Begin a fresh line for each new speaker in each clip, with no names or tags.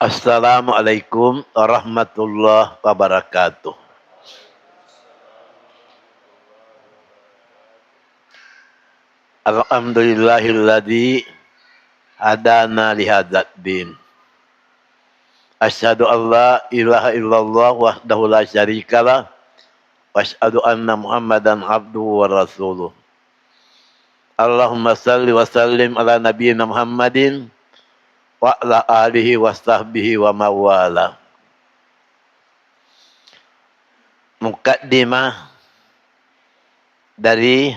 Assalamualaikum warahmatullahi wabarakatuh. Alhamdulillahilladzi hadana lihadzal din. Asyhadu an la ilaha illallah wahdahu la syarikalah wa asyhadu anna Muhammadan abduhu wa rasuluh. Allahumma salli wa sallim ala nabiyyina Muhammadin wa ala alihi wa sahbihi wa mawala. Mukaddimah dari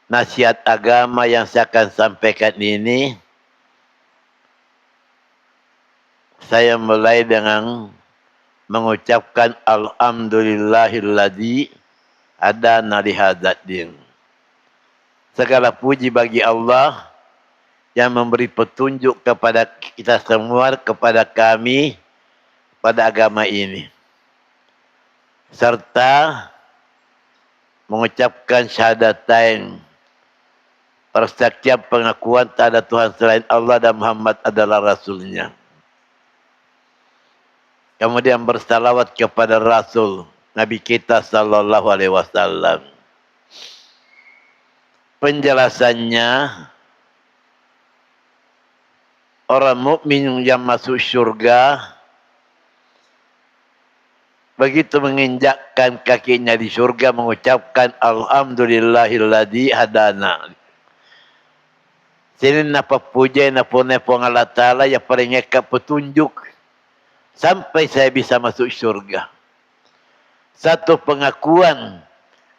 nasihat agama yang saya akan sampaikan ini, saya mulai dengan mengucapkan alhamdulillahilladzi hadana lihadzal din. Segala puji bagi Allah yang memberi petunjuk kepada kita semua, kepada kami pada agama ini. Serta mengucapkan syahadatain, persaksian pengakuan tak ada Tuhan selain Allah dan Muhammad adalah Rasulnya. Kemudian bersalawat kepada Rasul Nabi kita sallallahu alaihi wasallam. Penjelasannya, orang mukmin yang masuk surga begitu menginjakkan kakinya di surga mengucapkan alhamdulillahilladzi hadana. Sini napa puja napa nepong Allah Ta'ala yang paling eka petunjuk sampai saya bisa masuk surga. Satu pengakuan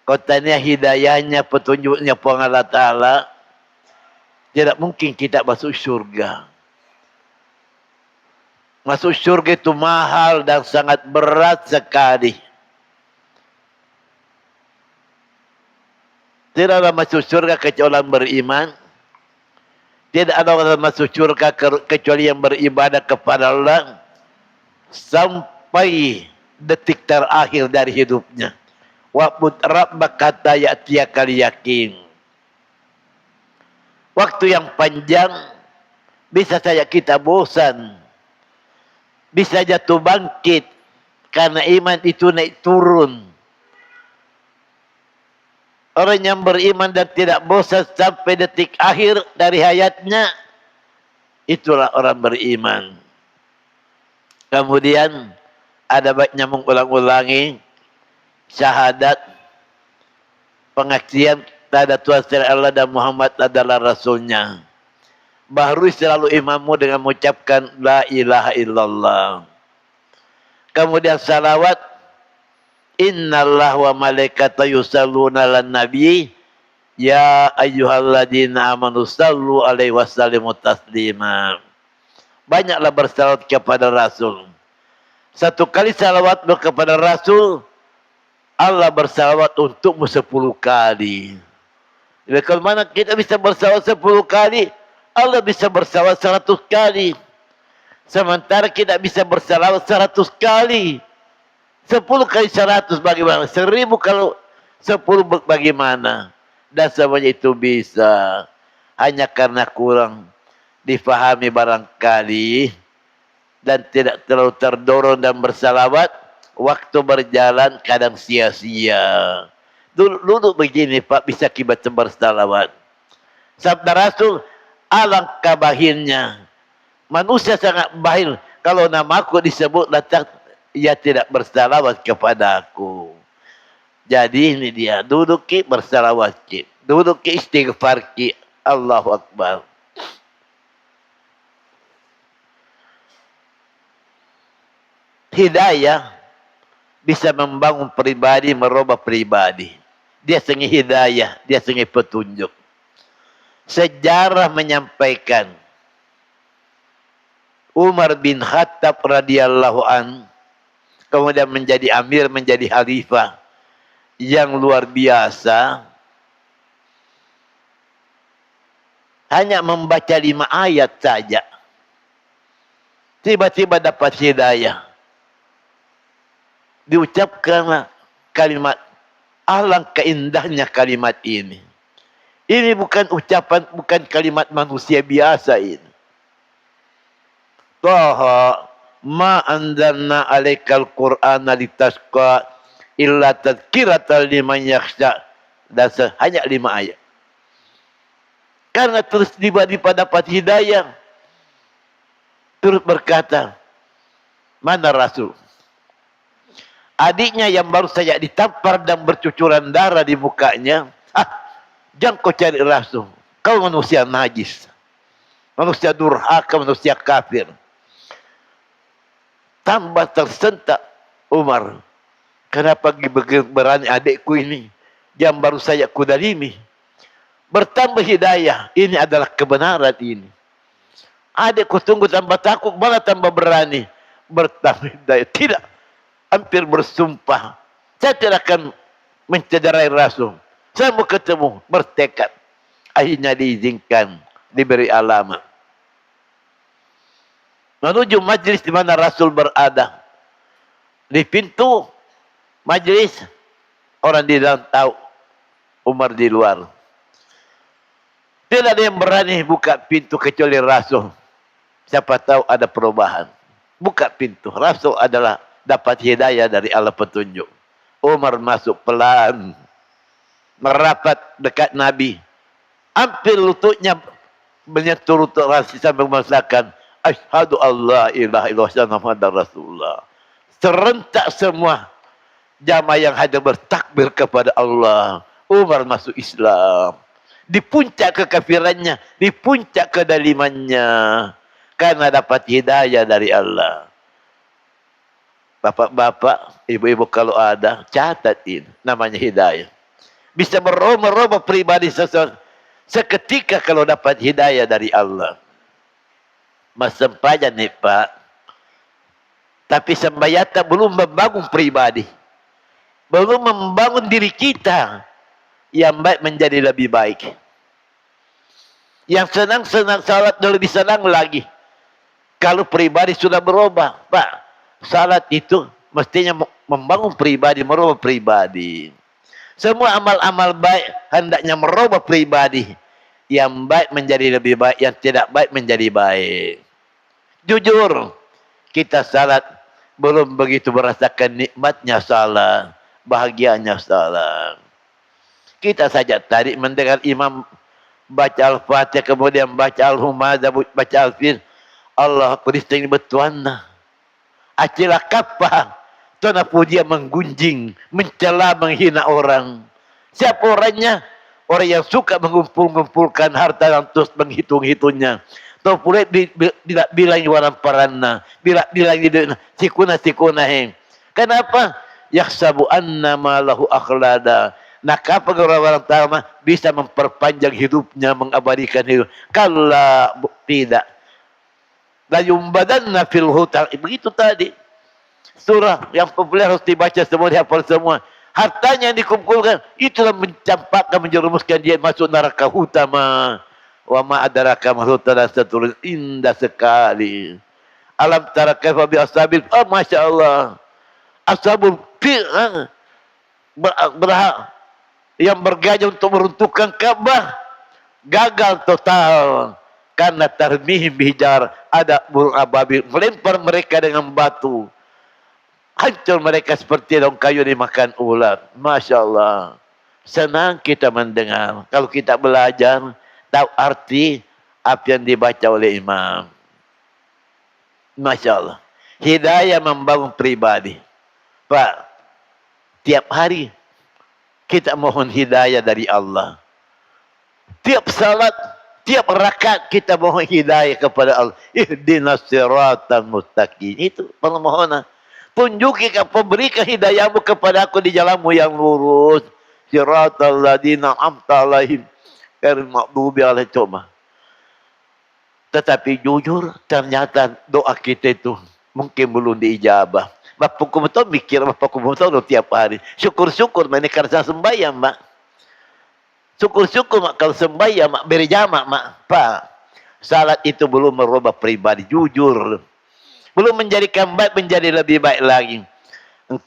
kotanya hidayahnya petunjuknya pong Allah Ta'ala, tidak mungkin kita masuk surga. Masuk surga itu mahal dan sangat berat sekali. Tidak ada masuk surga kecuali orang beriman. Tidak ada orang masuk surga kecuali yang beribadah kepada Allah sampai detik terakhir dari hidupnya. Wa'bud rabbaka hatta ya'tiyakal yaqin. Waktu yang panjang bisa saja kita bosan. Bisa jatuh bangkit karena iman itu naik turun. Orang yang beriman dan tidak bosan sampai detik akhir dari hayatnya, itulah orang beriman. Kemudian ada baiknya mengulang-ulangi syahadat, pengaksian tak ada Tuhan selain Allah dan Muhammad adalah Rasulnya. Baru selalu imammu dengan mengucapkan la ilaha illallah. Kemudian salawat, innallaha wa malaikatahu yusalluna 'alan nabi ya ayyuhalladzina amanu sallu alaihi wasallimu taslima. Banyaklah bersalawat kepada Rasul. Satu kali salawat kepada Rasul, Allah bersalawat untukmu 10 kali. Jadi kalau mana kita bisa bersalawat 10 kali, Allah bisa bersalawat 100 kali. Sementara kita bisa bersalawat 100 kali. 10 kali 100 bagaimana? 1000 kalau 10 bagaimana? Dan semuanya itu bisa. Hanya karena kurang difahami barangkali. Dan tidak terlalu terdorong dan bersalawat. Waktu berjalan kadang sia-sia. Dulu begini Pak, bisa akibat bersalawat. Sabda Rasul, alangkah bahilnya. Manusia sangat bahil. Kalau namaku disebut datang, ia tidak bersalawat kepada aku. Jadi ini dia. Duduk ki bersalawat ki. Duduk ki istighfar ki. Allahu Akbar. Hidayah bisa membangun pribadi, merubah pribadi. Dia sengih hidayah. Dia sengih petunjuk. Sejarah menyampaikan Umar bin Khattab radhiyallahu an kemudian menjadi amir, menjadi khalifah yang luar biasa. Hanya membaca 5 ayat saja. Tiba-tiba dapat hidayah. Diucapkanlah kalimat, alangkah indahnya kalimat ini. Ini bukan ucapan, bukan kalimat manusia biasa ini. Taha ma anzalna alaikal qur'ana litasqa illa tadhkiratan liman yakhsha. Dan hanya 5 ayat. Karena terus tiba-tiba dapat hidayah. Terus berkata, mana Rasul? Adiknya yang baru saja ditampar dan bercucuran darah di mukanya. Jangan kau cari Rasul. Kau manusia najis. Manusia durhaka, manusia kafir. Tambah tersentak Umar. Kenapa berani adikku ini? Yang baru saja kudalimi. Bertambah hidayah. Ini adalah kebenaran ini. Adikku tunggu tambah takut, malah tambah berani. Bertambah hidayah. Tidak. Hampir bersumpah. Saya tidak akan mencederai Rasul. Saya mau ketemu. Bertekad. Akhirnya diizinkan. Diberi alamat. Menuju majlis di mana Rasul berada. Di pintu majlis. Orang di dalam tahu. Umar di luar. Tidak ada yang berani buka pintu kecuali Rasul. Siapa tahu ada perubahan. Buka pintu. Rasul adalah dapat hidayah dari Allah petunjuk. Umar masuk pelan. Merapat dekat Nabi. Hampir lututnya menyentuh lutut Rasul sambil mengatakan, Asyhadu Allah ilaha illallah Muhammadar Rasulullah. Serentak semua jamaah yang hadir bertakbir kepada Allah. Umar masuk Islam. Di puncak kekafirannya, di puncak kedalimannya. Karena dapat hidayah dari Allah. Bapak-bapak, ibu-ibu kalau ada, catat ini. Namanya hidayah. Bisa merubah pribadi seseorang. Seketika kalau dapat hidayah dari Allah. Mas sempajan nih Pak. Tapi sembayata belum membangun pribadi. Belum membangun diri kita. Yang baik menjadi lebih baik. Yang senang-senang salat lebih senang lagi. Kalau pribadi sudah berubah. Pak, salat itu mestinya membangun pribadi, merubah pribadi. Semua amal-amal baik hendaknya merubah pribadi. Yang baik menjadi lebih baik, yang tidak baik menjadi baik. Jujur, kita salat belum begitu merasakan nikmatnya salat, bahagianya salat. Kita saja tadi mendengar imam baca Al-Fatihah, kemudian baca Al-Humadah, baca Al-Fil. Allah Kristus bertuana. Acilah kapah. Tuana pujian menggunjing, mencela, menghina orang. Siapa orangnya? Orang yang suka mengumpulkan harta dan terus menghitung-hitungnya. Tahu pula bilang warna parana, bilang sikuna heng. Kenapa? Yahsabu anna ma lahu akhlada. Nah, kapan orang-orang tahu bisa memperpanjang hidupnya, mengabadikan hidup? Kalla tidak. La yumbadanna fil hutan. Begitu tadi. Surah yang populer harus dibaca semua, dihafal semua. Hartanya yang dikumpulkan, itulah mencampakkan, menjerumuskan dia masuk neraka hutama. Wa ma adraka ma hutan, saturun indah sekali. Alam tara kaifa bi ashabil. Oh, Masya Allah. Ashabul fil. Berhak. Yang bergajah untuk meruntuhkan Ka'bah gagal total karena tarmihim bihijar, ada burung ababil melempar mereka dengan batu, hancur mereka seperti daun kayu dimakan ular. Masya Allah, senang kita mendengar kalau kita belajar tahu arti apa yang dibaca oleh imam. Masya Allah, hidayah membangun pribadi. Pak, tiap hari kita mohon hidayah dari Allah. Tiap salat, tiap rakaat kita mohon hidayah kepada Allah. Ihdinas siratal mustaqim. Itu permohonan. Tunjuki, berikan hidayahmu kepada aku di jalanmu yang lurus. Siratal ladzina an'amta 'alaihim ghairil maghdubi 'alaihim. Coba. Tetapi jujur, ternyata doa kita itu mungkin belum diijabah. Bapak kumutau mikir, bapak kumutau tiap hari. Syukur-syukur, ini karena sembahyang, Mak. Syukur-syukur, Mak, kalau sembahyang, Mak, beri jamak, Mak. Pak, salat itu belum merubah pribadi, jujur. Belum menjadikan baik menjadi lebih baik lagi.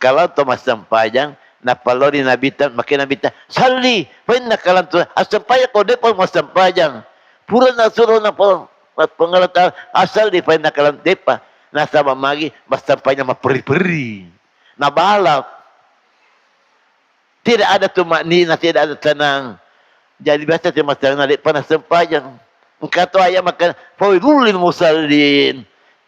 Kalau Thomas sembahyang, napalo di Nabi Tan, makin Nabi Tan, salli, pernah kalam tu, sembahyang kau depan mau sembahyang. Pura nasuruh napalo. pengalatan asal di pain nakalan depa. Nasa mamagi, basta pain na maperi-peri. Nabalap. Tidak ada tumaknina, tidak ada tenang. Jadi biasa cuma tenang, adik panas sempayang. Engkau tu ayat makan, fawailul musallin.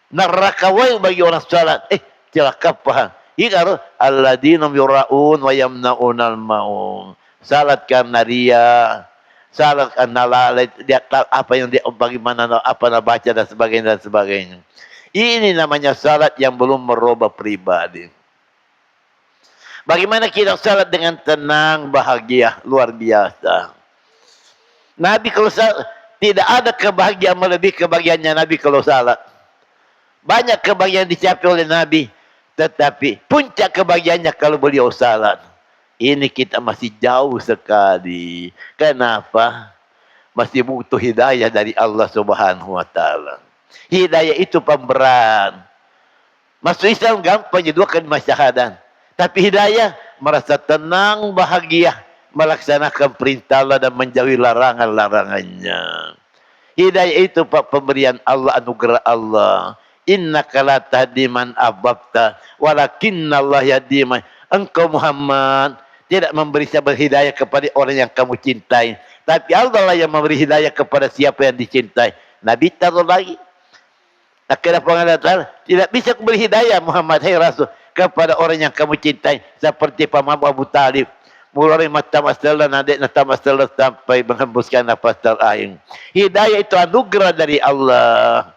Neraka wail bagi orang salat. Celaka apa? Hingga alladzina yura'un wa yamna'unal ma'un. Salat karena ria, salat karena lalai, dia tahu apa yang dia bagaimana apa nak baca dan sebagainya. Ini namanya salat yang belum merubah pribadi. Bagaimana kita salat dengan tenang, bahagia, luar biasa. Nabi kalau salat, tidak ada kebahagiaan melebihi kebahagiaannya Nabi kalau salat. Banyak kebahagiaan dicapai oleh Nabi. Tetapi puncak kebahagiaannya kalau beliau salat. Ini kita masih jauh sekali. Kenapa? Masih butuh hidayah dari Allah Subhanahu wa ta'ala. Hidayah itu pemberat. Masuk Islam gampang jadi 2 kalimat syahadat. Tapi hidayah merasa tenang, bahagia. Melaksanakan perintah Allah dan menjauhi larangan-larangannya. Hidayah itu pemberian Allah, anugerah Allah. Innaka la tahdi man ahbabta walakinna Allah yahdi man. Engkau Muhammad tidak memberi hidayah kepada orang yang kamu cintai, tapi Allah lah yang memberi hidayah kepada siapa yang dicintai. Nabi taruh lagi. Akhirnya pengatakan tidak bisa memberi hidayah Muhammad hai Rasul kepada orang yang kamu cintai seperti Paman Abu Talib. Mulai mata masalah nanti nata masalah sampai menghembuskan nafas terakhir. Hidayah itu anugerah dari Allah.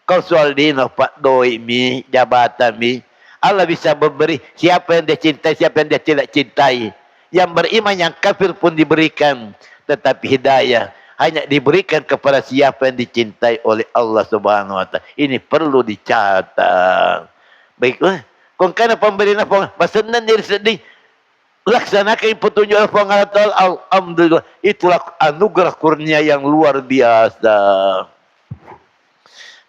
Kau soal dino pak doi mi jabatan mi. Allah bisa memberi siapa yang dia cintai, siapa yang dia tidak cintai. Yang beriman, yang kafir pun diberikan. Tetapi hidayah hanya diberikan kepada siapa yang dicintai oleh Allah Subhanahu wa ta'ala. Ini perlu dicatat. Baiklah. Kung kana pemberian apa? Masanan diri sedih. Laksanakan petunjuk Allah. Alhamdulillah. Itulah anugerah kurnia yang luar biasa.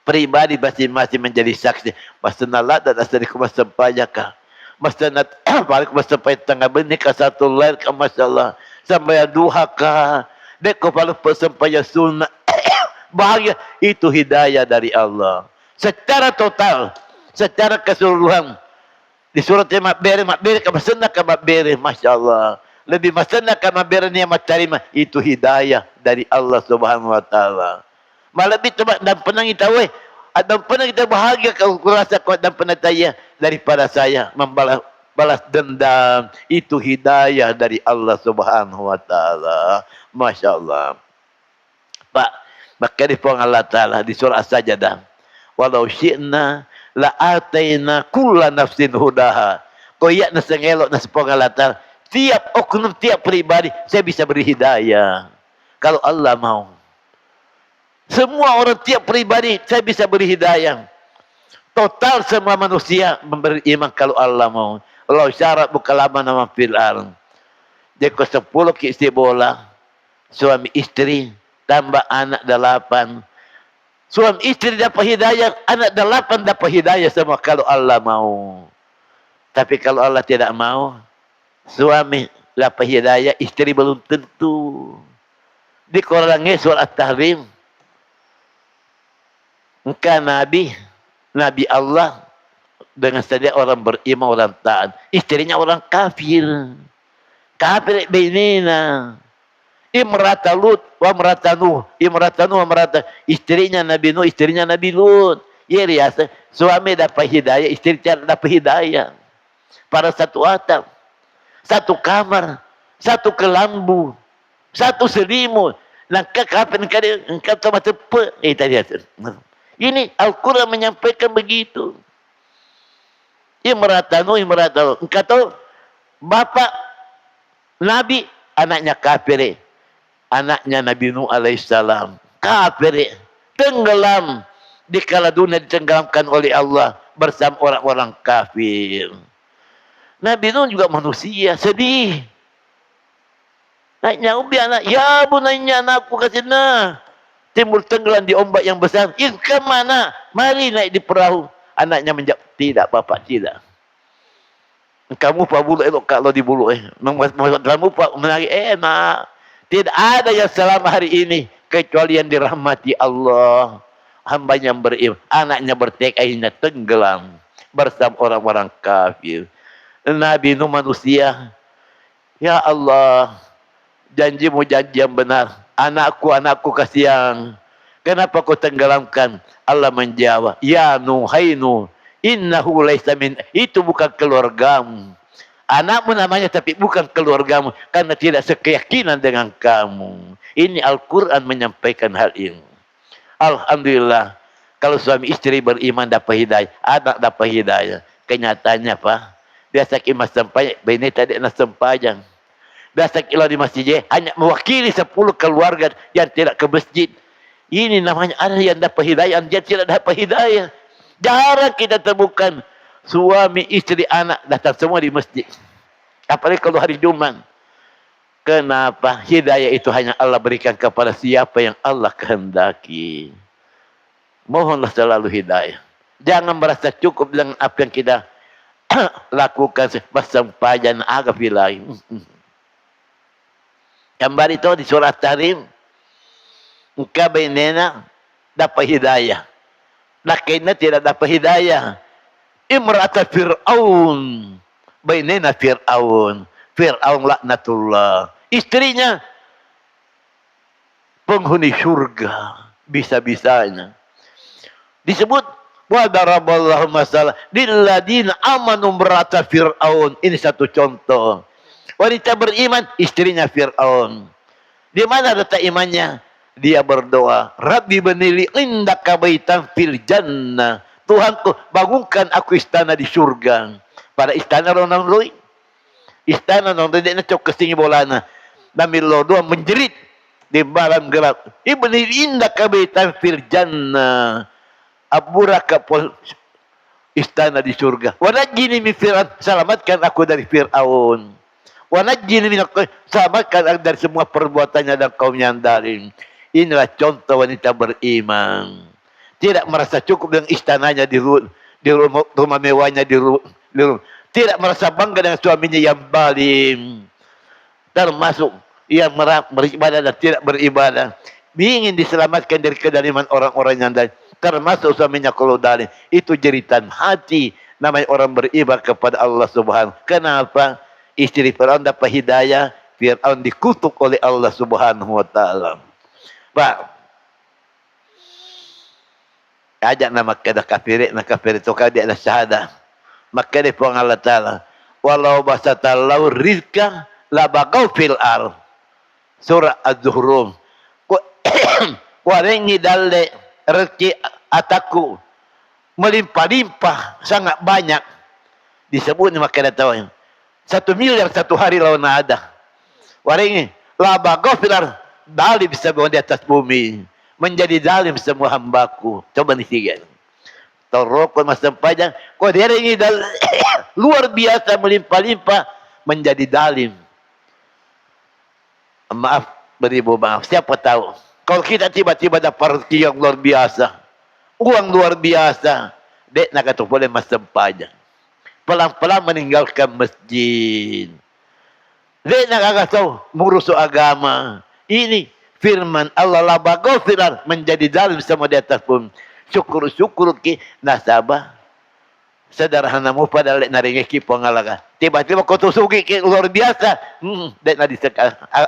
Pribadi masing-masing menjadi saksi. Masanala dan asal kumas sampayaka. Masanat balik kumas sampay tengah benih ka satu lain ka masalah. Sampai duha ka. Dek ko palu sampaya sunnah. Bahagia itu hidayah dari Allah. Secara total, secara keseluruhan. Di surat makbere ka masana ka makbere, Masya Allah. Lebih masana ka makbere niya matarima. Itu hidayah dari Allah Subhanahu wa ta'ala. Malabit dan pernah kita dan pernah kita bahagia kalau kurasa kuat dan pernah tanya daripada saya membalas dendam. Itu hidayah dari Allah Subhanahu wa ta'ala. Masya Allah. Pak, maka di Allah ta'ala di surah As-Sajdah, walau syi'na la'atayna kulla nafsin hudaha. Koyak na sengelok na sepong Allah ta'ala, tiap oknum, tiap pribadi saya bisa beri hidayah kalau Allah mau. Semua orang, tiap pribadi saya bisa beri hidayah. Total semua manusia memberi iman kalau Allah mau. Allah syarat bukalama nama fil alam. Dia ke 10 ke istri bola. Suami istri tambah anak 8. Suami istri dapat hidayah, anak 8 dapat hidayah semua kalau Allah mau. Tapi kalau Allah tidak mau, suami dapat hidayah, istri belum tentu. Di Quran surah At-Tahrim. Engkau Nabi Allah dengan saja orang beriman, orang taat. Istrinya orang kafir. Kafir binina. Imrata Lut wa imrata Nuh. Imrata Nuh wa imrata. Istrinya Nabi Nuh, istrinya Nabi Lut. Ya riasa. Suami dapat hidayah, istri tidak dapat hidayah. Pada satu atap. Satu kamar. Satu kelambu. Satu selimut. Langkah kafir engkau sama tepat. Tadi ini Al-Quran menyampaikan begitu. Imrata Nuh. Engkau tahu bapak Nabi anaknya kafir. Anaknya Nabi Nuh alaihissalam. Kafir. Tenggelam. Dikala dunia ditenggelamkan oleh Allah bersama orang-orang kafir. Nabi Nuh juga manusia. Sedih. Naiknya ubi anak. Ya bunanya anakku kasihna. Timbul tenggelam di ombak yang besar. Ke mana? Mari naik di perahu. Anaknya menjawab, tidak bapak, tidak. Kamu pak bulu elok kalau di bulu. Kamu pak menarik enak. Tidak ada yang selama hari ini kecuali yang dirahmati Allah. hamba yang beriman, anaknya bertekad akhirnya tenggelam bersama orang-orang kafir. Nabi Nuh manusia, ya Allah, janjimu janji yang benar. Anakku kasihan. Kenapa kau tenggelamkan? Allah menjawab, ya Nuh, hai Nuh, innahu laisa min, itu bukan keluargamu. Anakmu namanya tapi bukan keluargamu karena tidak sekeyakinan dengan kamu. Ini Al-Quran menyampaikan hal ini. Alhamdulillah, kalau suami istri beriman dapat hidayah, anak dapat hidayah. Kenyataannya Pak, biasa kimas sempayang, bini tadi nak sempayang. Biasa kalau di masjid hanya mewakili 10 keluarga yang tidak ke masjid. Ini namanya ada yang dapat hidayah, dia tidak dapat hidayah. Jarang kita temukan suami, istri, anak datang semua di masjid. Apalagi kalau hari Jumat. Kenapa? Hidayah itu hanya Allah berikan kepada siapa yang Allah kehendaki. Mohonlah selalu hidayah. Jangan merasa cukup dengan apa yang kita lakukan bersempajan agak lain. Kembali itu di surat Tarim. Engkau bainena dapat hidayah. Lakinnya tidak dapat hidayah. Imra'ata Fir'aun. Bainena Fir'aun. Fir'aun laknatullah. Istrinya penghuni surga. Bisa-bisanya. Disebut wa daraballahu masalah lilladina amanu imra'ata Fir'aun. Ini satu contoh. Wanita beriman, istrinya Fir'aun. Di mana letak imannya? Dia berdoa, Rabbi benili indaka baitan fil jannah. Tuhanku, bangunkan aku istana di surga. Pada istana orang Lui. Istana orang Lui nak cok kesingi bolana. Nabi Lodua menjerit di malam gelap. Ibni indaka baitan fil jannah. Aburaka istana di surga. Wanajini min Fir'aun, selamatkan aku dari Fir'aun. Wanajini min, selamatkan dari semua perbuatannya dan kaum yang zalim. Inilah contoh wanita beriman. Tidak merasa cukup dengan istananya di rumah mewahnya di rumah. Tidak merasa bangga dengan suaminya yang zalim. Termasuk yang beribadah dan tidak beribadah. Ingin diselamatkan dari kedaliman orang-orang yang zalim. Termasuk suaminya kalau zalim. Itu jeritan hati namanya orang beribadah kepada Allah Subhanahu. Kenapa? Istri Fir'aun dapat hidayah. Fir'aun dikutuk oleh Allah Subhanahu wa ta'ala. Pak, ajak nama kada kafir, nak kafir itu kada ada syahadah. Maka dia pun Allah Taala, walau basatallahu rizqa la baqau fil ar. Surah Az-Zuhruf. Warengi dalle rezeki ataku melimpah-limpah sangat banyak. Disebut maka dia tahu 1 miliar satu hari lawan ada. Warengi la baqau fil ar. Zalim semua di atas bumi. Menjadi zalim semua hambaku. Coba nih tiga. Terokon masa panjang. Kau dia ini luar biasa melimpah-limpah. Menjadi zalim. Maaf. Beribu maaf. Siapa tahu. Kalau kita tiba-tiba dapat rezeki yang luar biasa. Uang luar biasa. Dek nak kata boleh masa panjang. Pelan-pelan meninggalkan masjid. Dek nak kata tahu. Mengurus agama. Ini firman Allah la bagau filar menjadi zalim sama di atas pun. Syukur-syukur ki nasabah. Sederhanamu pada lek naringe ki pengalaga. Tiba-tiba kau tusuki ki luar biasa. Dek nadi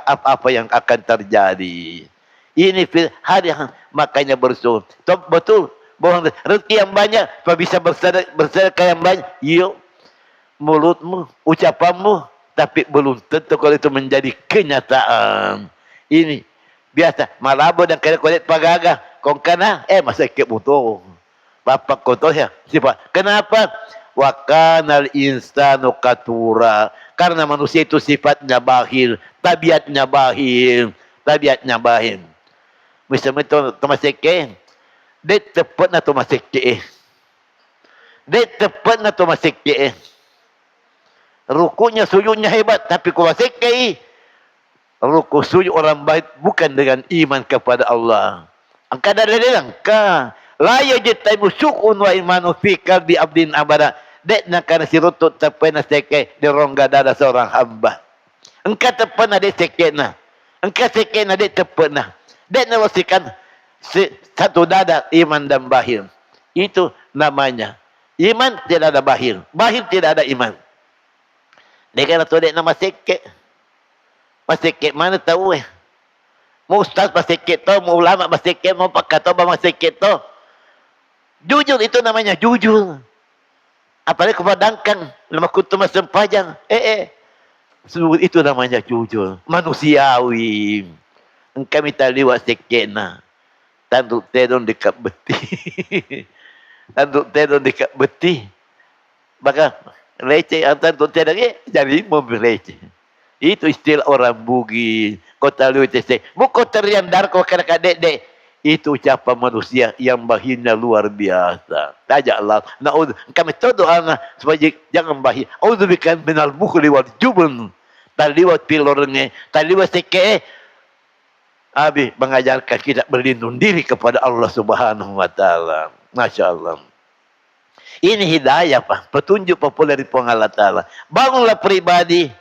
apa yang akan terjadi. Ini hari yang makanya bersyukur. Betul. Bohong rezeki yang banyak, bisa bersedekah yang banyak. Yuk. Mulutmu, ucapanmu, tapi belum tentu kalau itu menjadi kenyataan. Ini biasa malabo dan kulit pagaga kong kana masa ke butuh bapak kotor ya siapa kenapa wa kanal insanu katura karena manusia itu sifatnya bakhil tabiatnya bakhil misalnya itu maseke de tepat na to maseke rukunya sujudnya hebat tapi ku maseke ruku sujud orang baik bukan dengan iman kepada Allah. Angka dari angka. La yajtaimu syukun wa imanu fi qalbi abdin abada. Dek nak kana sirutut tapena seke di rongga dada seorang hamba. Engka tapena de sekena. Engka sekena de tapena. Dek na wasikan Satu dada iman dan bahir. Itu namanya. Iman tidak ada bahir. Bahir tidak ada iman. Dia kata tu dek nama sikit. Masikit mana tahu Mau ustaz masikit tu, mau ulama masikit, mau pakar tu masikit tu. Jujur itu namanya jujur. Apalagi kepadangkan lama kutu masam pajang. Itu namanya jujur. Manusiawi. Engkau minta liwat sikit na. Tanduk tedon dekat beti. Tanduk tedon dekat beti. Maka receh tanduk tedon jadi mobil receh. Itu istilah orang Bugis. Kota Luitese. Bukan terian dar kau kadek dek. Itu ucapan manusia yang bahirnya luar biasa. Tajaklah. Kami tahu doa supaya jangan bahir. Auzubikan minal bukhli wal jubun. Taliwat pilornya. Taliwat seke. Abi mengajarkan kita berlindung diri kepada Allah Subhanahu wa taala. Masya Allah. Ini hidayah Pak. Petunjuk populer dari Allah Ta'ala. Bangunlah pribadi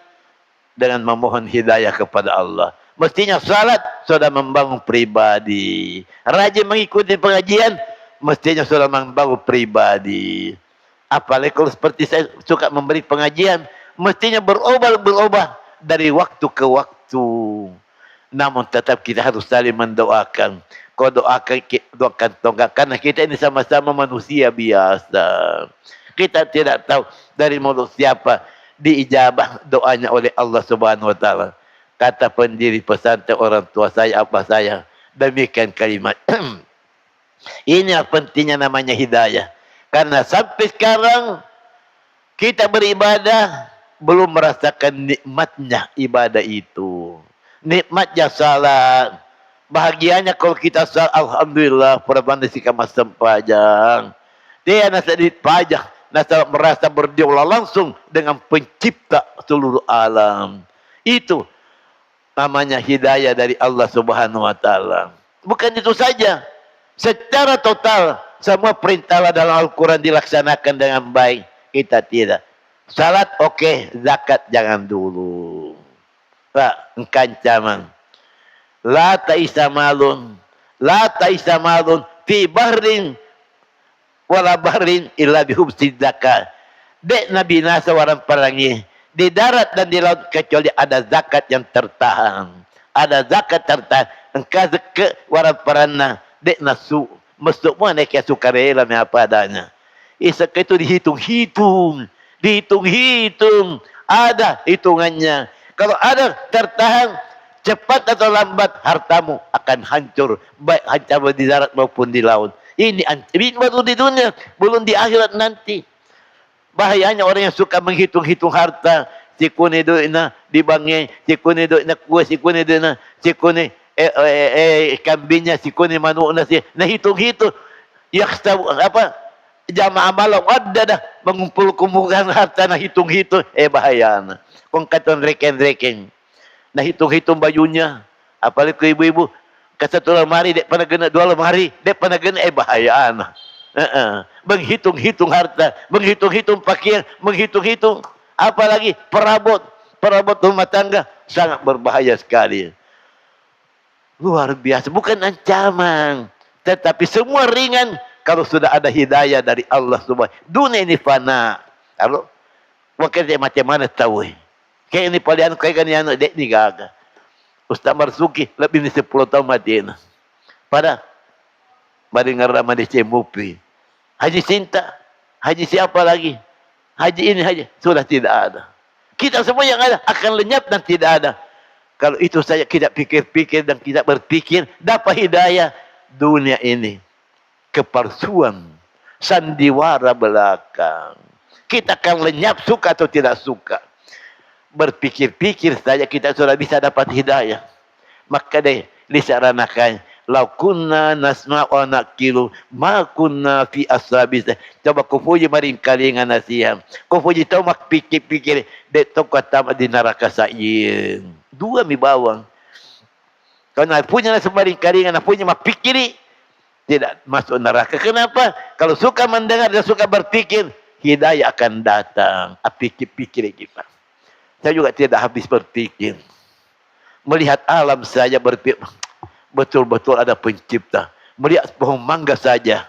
dengan memohon hidayah kepada Allah. Mestinya salat sudah membangun pribadi. Rajin mengikuti pengajian, mestinya sudah membangun pribadi. Apalagi kalau seperti saya suka memberi pengajian, mestinya berubah dari waktu ke waktu. Namun tetap kita harus saling mendoakan. Kau doakan tonggak. Karena kita ini sama-sama manusia biasa. Kita tidak tahu dari mulut siapa diijabah doanya oleh Allah Subhanahu wa taala. Kata pendiri pesantren orang tua saya apa saya demikian kalimat. Ini yang pentingnya namanya hidayah. Karena sampai sekarang kita beribadah belum merasakan nikmatnya ibadah itu. Nikmatnya salat. Bahagianya kalau kita salat alhamdulillah perbanding sikap masam pajang. Dia nasa di pajak, nasa merasa berdiolah langsung dengan pencipta seluruh alam. Itu namanya hidayah dari Allah Subhanahu wa taala. Bukan itu saja. Secara total semua perintah dalam Al-Qur'an dilaksanakan dengan baik. Kita tidak. Salat oke, zakat jangan dulu. Pak, engkancaman. La ta'isa malun fi bahrin wala bahrin illa bihubsi zakat. Dek Nabi Nasa warang perangi. Di darat dan di laut kecuali ada zakat yang tertahan. Ada zakat tertahan. Engkau zeke warang perana. Dek nasu. Masuk pun ada kaya sukarela apa adanya. Isak itu dihitung-hitung. Dihitung-hitung. Ada hitungannya. Kalau ada tertahan. Cepat atau lambat hartamu akan hancur. Baik hancur di darat maupun di laut. Ini baru di dunia. Belum di akhirat nanti. Bahayanya orang yang suka menghitung-hitung harta. Sikuni duitna dibangi, sikuni duitna kuah, sikuni duitna, sikuni kambingnya, sikuni manukna, nah hitung-hitung. Yaksabu apa? Jamaah malam ada dah mengumpul-kumpulkan harta nah hitung-hitung. Bahayana. Kong katon reken-reken. Nah hitung-hitung bajunya. Apalagi ke ibu-ibu. Kasatu lemari dek pada kena dua lemari, dek pada kena bahayana. Menghitung-hitung harta, menghitung-hitung pakaian, menghitung-hitung apalagi perabot rumah tangga sangat berbahaya sekali. Luar biasa, bukan ancaman, tetapi semua ringan kalau sudah ada hidayah dari Allah Subhanahu. Dunia ini fana. Kalau wakil macam mana tahu? Kayak ini palian kayak gani dek ni gaga. Ustaz Marzuki lebih dari 10 tahun mati. Pada mari ngarama di Cemupi. Haji Sinta, haji siapa lagi? Haji ini haji sudah tidak ada. Kita semua yang ada akan lenyap dan tidak ada. Kalau itu saja kita pikir-pikir dan kita berpikir dapat hidayah dunia ini. Kepalsuan, sandiwara belakang. Kita akan lenyap suka atau tidak suka. Berpikir-pikir saja kita sudah bisa dapat hidayah. Maka deh disaranakan lau kunna nasma'u wa naqilu ma kunna fi ashabis. Coba kau puji maring kalingan nasihat. Kau puji tahu mak pikir-pikir dek toko tamat di neraka sayin. Dua mi bawang. Kau nak punya maring kalingan, punya mak pikiri tidak masuk neraka. Kenapa? Kalau suka mendengar dan suka berpikir, hidayah akan datang. Pikir-pikir kita. Saya juga tidak habis berpikir. Melihat alam saja berpikir. Betul-betul ada pencipta. melihat pohon mangga saja.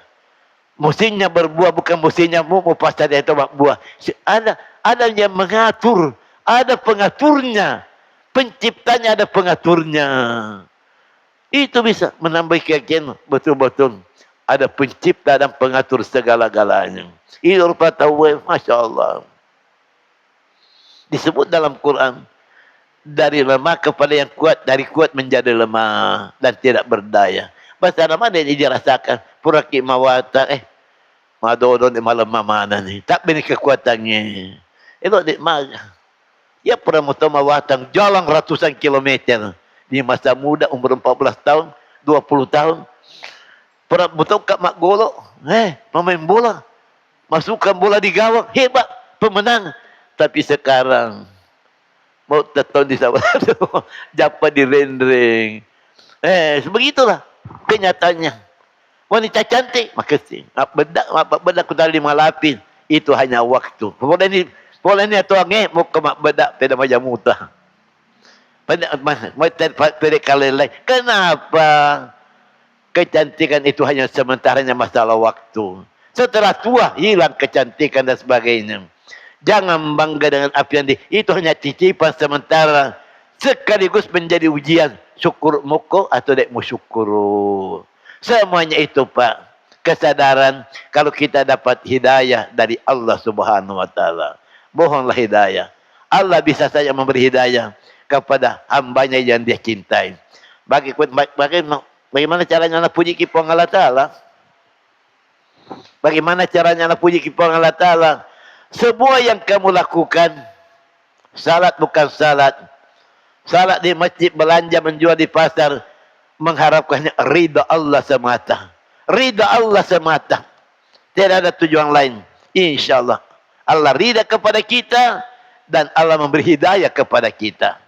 Musimnya berbuah, bukan musimnya mau pasal dia itu buah. Ada yang mengatur, ada pengaturnya. Penciptanya ada pengaturnya. Itu bisa menambah keyakinan betul-betul ada pencipta dan pengatur segala-galanya. Itu rupa tauhid, Masya Allah. Disebut dalam Quran, dari lemah kepada yang kuat, dari kuat menjadi lemah dan tidak berdaya. Bahasa nama dia dirasakan puraki mawata, madodon di malam mana nih, tak bini kekuatannya. Itu di mana? Ya pernah mawatang jalan ratusan kilometer di masa muda umur 14 tahun, 20 tahun. Pernah betul kat mak golo, pemain bola, masukkan bola di gawang, hebat, pemenang. Tapi sekarang mau teton di sawah, dapat di rendering. Sebegitulah kenyataannya. Wanita cantik, makasih. Bedak ku tali 5 lapis, itu hanya waktu. Boleh ni tuang mau ke mak bedak pada macam mutah. Pada kali lain. Kenapa? Kecantikan itu hanya sementaranya masalah waktu. Setelah tua, hilang kecantikan dan sebagainya. Jangan bangga dengan apa yang itu hanya titipan sementara. Sekaligus menjadi ujian. Syukur muko atau dek musyukuru. Semuanya itu Pak. Kesadaran kalau kita dapat hidayah dari Allah Subhanahu Wa Taala. Bohonglah hidayah. Allah bisa saja memberi hidayah kepada hambanya yang dia cintai. Bagaimana caranya nak puji kipuang Allah Ta'ala? Bagaimana caranya nak puji kipuang Allah Ta'ala? Semua yang kamu lakukan, salat bukan salat. Salat di masjid, belanja, menjual di pasar, mengharapkannya ridha Allah semata. Ridha Allah semata. Tidak ada tujuan lain. InsyaAllah. Allah ridha kepada kita dan Allah memberi hidayah kepada kita.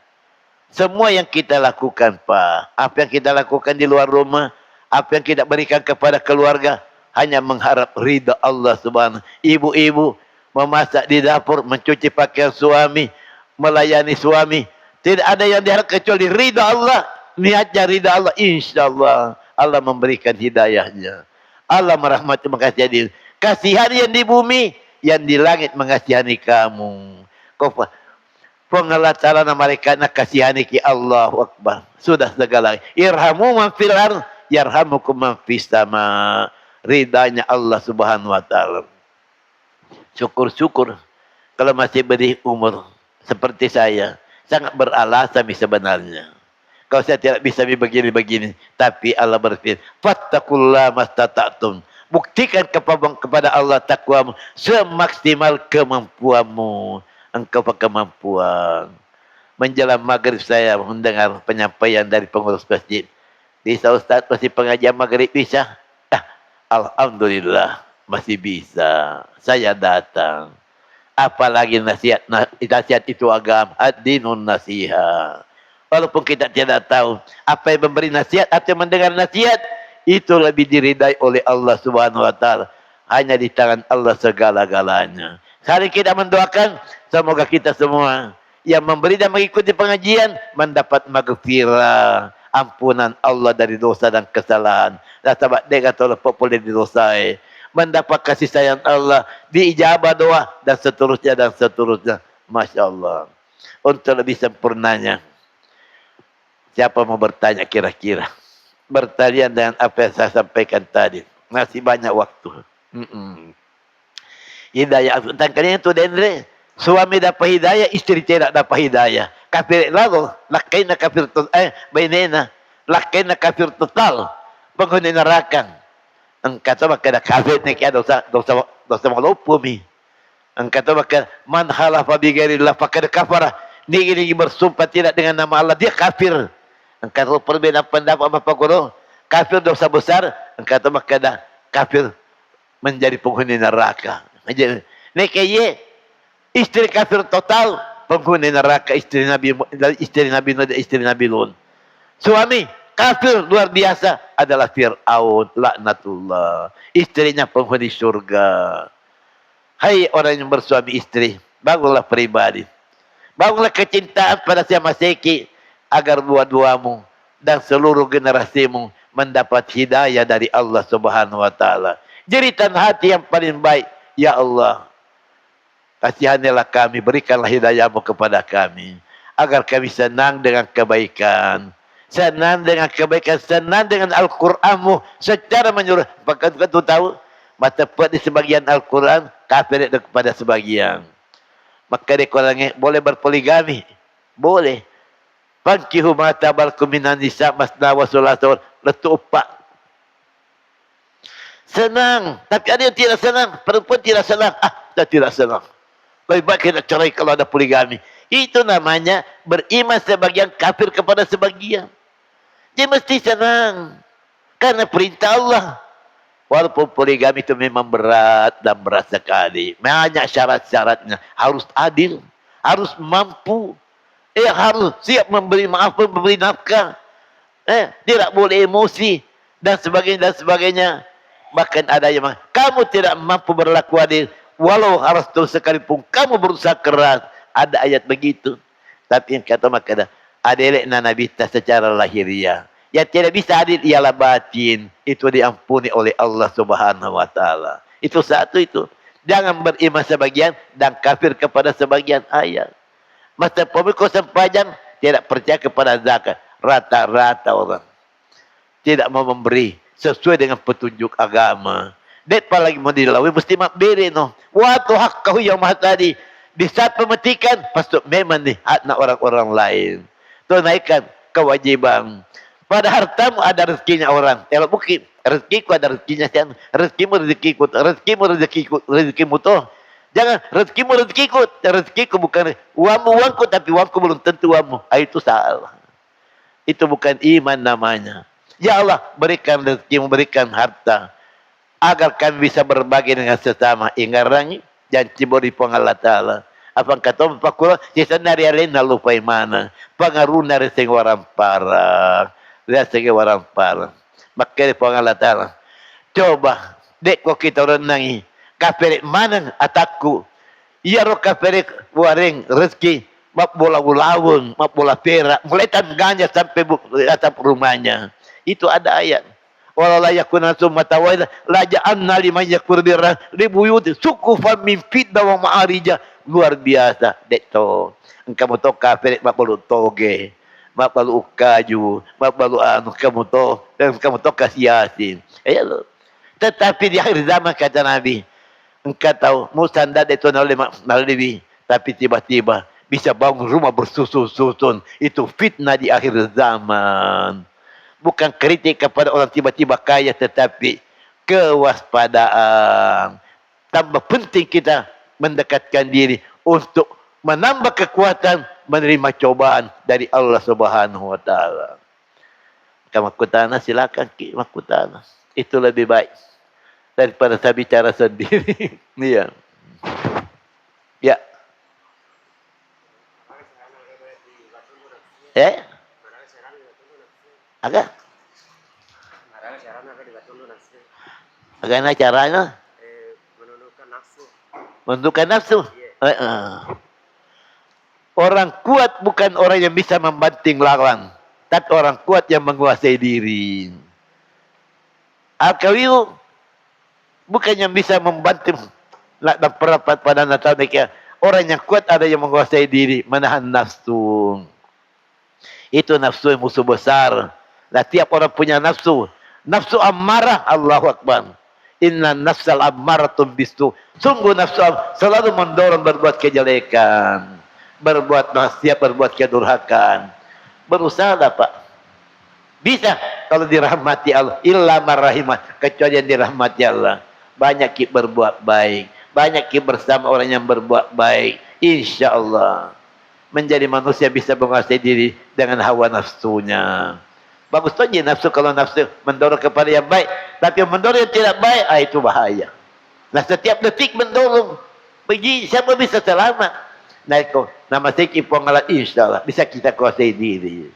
Semua yang kita lakukan Pak, apa yang kita lakukan di luar rumah, apa yang kita berikan kepada keluarga, hanya mengharap ridha Allah Subhanahu. Ibu-ibu memasak di dapur, mencuci pakaian suami, melayani suami, tidak ada yang diharap kecuali ridha Allah. Niatnya ridha Allah, InsyaAllah Allah memberikan hidayahnya. Allah merahmati, mengasihi. Kasihan yang di bumi, yang di langit mengasihani kamu. Allah Ta'ala mereka nak kasihani ki Allahu Akbar. Sudah segala. Irhamu man fil ardh yarhamukum man fis sama. Ridanya Allah Subhanahu Wa Ta'ala. Syukur-syukur kalau masih beri umur seperti saya. Sangat beralasan sebenarnya. Kalau saya tidak bisa begini-begini. Tapi Allah berfirman, fattakullah mastata'tum. Buktikan kepada Allah takwamu semaksimal kemampuanmu. Engkau berkemampuan. Menjelang maghrib saya mendengar penyampaian dari pengurus masjid. Bisa Ustaz masih pengajian maghrib bisa? Alhamdulillah masih bisa. Saya datang. Apalagi nasihat itu agama. Ad-dinun nasihat. Walaupun kita tidak tahu apa yang memberi nasihat atau mendengar nasihat, itu lebih diridai oleh Allah Subhanahu Wa Ta'ala. Hanya di tangan Allah segala-galanya. Hari kita mendoakan, semoga kita semua yang memberi dan mengikuti pengajian mendapat maghfirah, ampunan Allah dari dosa dan kesalahan. Dan sahabat dia kata Allah populer di dosa. Mendapat kasih sayang Allah, diijabah doa dan seterusnya dan seterusnya. Masya Allah. Untuk lebih sempurnanya, siapa mau bertanya kira-kira? Bertanya dengan apa yang saya sampaikan tadi. Masih banyak waktu. Hidayah. Tangkanya itu Dendre. Suami dapat hidayah, istri tidak dapat hidayah. Kafir lalu, lakaina kafir total. Bainena, lakaina kafir total. Penghuni neraka. Engkau tu maka kafir ni kia dosa malupumi. Engkau tu maka man halafa bi ghairillah faqad kafara. Ni bersumpah tidak dengan nama Allah, dia kafir. Engkau tu perbedaan pendapat apa guru? Kafir dosa besar, engkau tu maka kafir menjadi penghuni neraka. Ni kaya istri kafir total, penghuni neraka, istri Nabi Nuh dan istri Nabi Lut. Suami kafir luar biasa adalah Fir'aun, laknatullah. Istrinya penghuni surga. Hai orang yang bersuami istri, bangunlah pribadi. Bangunlah kecintaan pada sama seki agar dua-duamu dan seluruh generasimu mendapat hidayah dari Allah Subhanahu wa taala. Jeritan hati yang paling baik, ya Allah, kasihanilah kami, berikanlah hidayahmu kepada kami agar kami senang dengan kebaikan, senang dengan kebaikan, senang dengan Al-Qur'anmu secara menyeluruh. Bahkan kau tahu mata buat di sebagian Al-Quran, kafir kepada sebagian. Maka dia kurangi, boleh berpoligami, boleh. Fankihu ma tabalkum minan nisa masna wa thulatha letu upak. Senang, tapi ada yang tidak senang, perempuan tidak senang. Dah tidak senang. Lebih baik kita cerai kalau ada poligami. Itu namanya beriman sebagian, kafir kepada sebagian. Dia mesti senang karena perintah Allah. Walaupun poligami itu memang berat dan berat sekali. Banyak syarat-syaratnya. Harus adil. Harus mampu. Harus siap memberi maaf, memberi nafkah. Tidak boleh emosi. Dan sebagainya, dan sebagainya. Bahkan ada yang kamu tidak mampu berlaku adil. Walau harus terus sekalipun kamu berusaha keras. Ada ayat begitu. Tapi yang kata maka adilnya Nabi secara lahiriah. Yang tidak bisa adil ialah batin. Itu diampuni oleh Allah Subhanahu wa taala. Itu satu itu. Jangan beriman sebagian dan kafir kepada sebagian ayat. Masa pemikul sempajan tidak percaya kepada zakat. Rata-rata orang tidak mau memberi sesuai dengan petunjuk agama. Dek lagi mau dilalui mesti mak beri no. Waktu hak kau yang maha tadi. Di saat pemetikan pasti memang nih hak nak orang-orang lain. Tunaikan kewajiban. Pada hartamu ada rezekinya orang. Kalau mungkin rezekiku ada rezekinya. Rezekimu rezekiku. Rezekimu rezekiku. Rezekimu tuh. Jangan rezekimu rezekiku. Rezekiku bukan uangku tapi uangku belum tentu uangmu. Itu salah. Itu bukan iman namanya. Ya Allah berikan rezekimu, berikan harta. Agar kami bisa berbagi dengan sesama. Ingarangi janji beri Allah Ta'ala. Apa kata pakula? Jasa nari alena lupa mana. Pengaruh nari sing orang parah. Lihat segi orang parah. Maka dia Allah Ta'ala. Coba. Dek kok kita renangi. Kafirik mana ataku. Iya roh kafirik waring rezeki. Mak bola ulaweng. Mak bola perak. Mulai tangganya sampai atap rumahnya. Itu ada ayat. Walau la yakuna summa tawaila la ja'anna liman yakfur birra libuyut sukufan min fidda wa ma'arija. Luar biasa. Dek to. Engkau tahu kafirik mak bolu toge. Mak balu ukaju, mak balu kamu tahu kasih Yasin. Tetapi di akhir zaman kata Nabi, engkau tahu musanda itu nalibi, tapi tiba-tiba bisa bangun rumah bersusun-susun. Itu fitnah di akhir zaman. Bukan kritik kepada orang tiba-tiba kaya, tetapi kewaspadaan. Tambah penting kita mendekatkan diri untuk menambah kekuatan menerima cobaan dari Allah Subhanahu wa taala. Makutana silakan ki makutana. Itu lebih baik daripada saya bicara sendiri. Iya. Ya. Agak. Bagaimana caranya? Menundukkan nafsu. Menundukkan nafsu? Orang kuat bukan orang yang bisa membanting lawan, tapi orang kuat yang menguasai diri. Al-Qawiyu bukan yang bisa membanting dan perapat pada Natal mereka. Orang yang kuat ada yang menguasai diri, menahan nafsu. Itu nafsu yang musuh besar. Nah, tiap orang punya nafsu. Nafsu ammarah, Allahu Akbar. Inna nafsal ammaratun bisu. Sungguh nafsu selalu mendorong berbuat kejelekan. Berbuat maksiat, berbuat kedurhakaan. Berusaha lah Pak. Bisa kalau dirahmati Allah. Illa marrahimah. Kecuali yang dirahmati Allah. Banyak kita berbuat baik. Banyak kita bersama orang yang berbuat baik. Insya Allah. Menjadi manusia bisa menguasai diri dengan hawa nafsunya. Bagus saja nafsu kalau nafsu mendorong kepada yang baik. Tapi yang mendorong yang tidak baik, itu bahaya. Nah setiap detik mendorong. Pergi, siapa bisa selamat? Nah itu, nama sikit pengalat insya Allah. Bisa kita kuasai diri.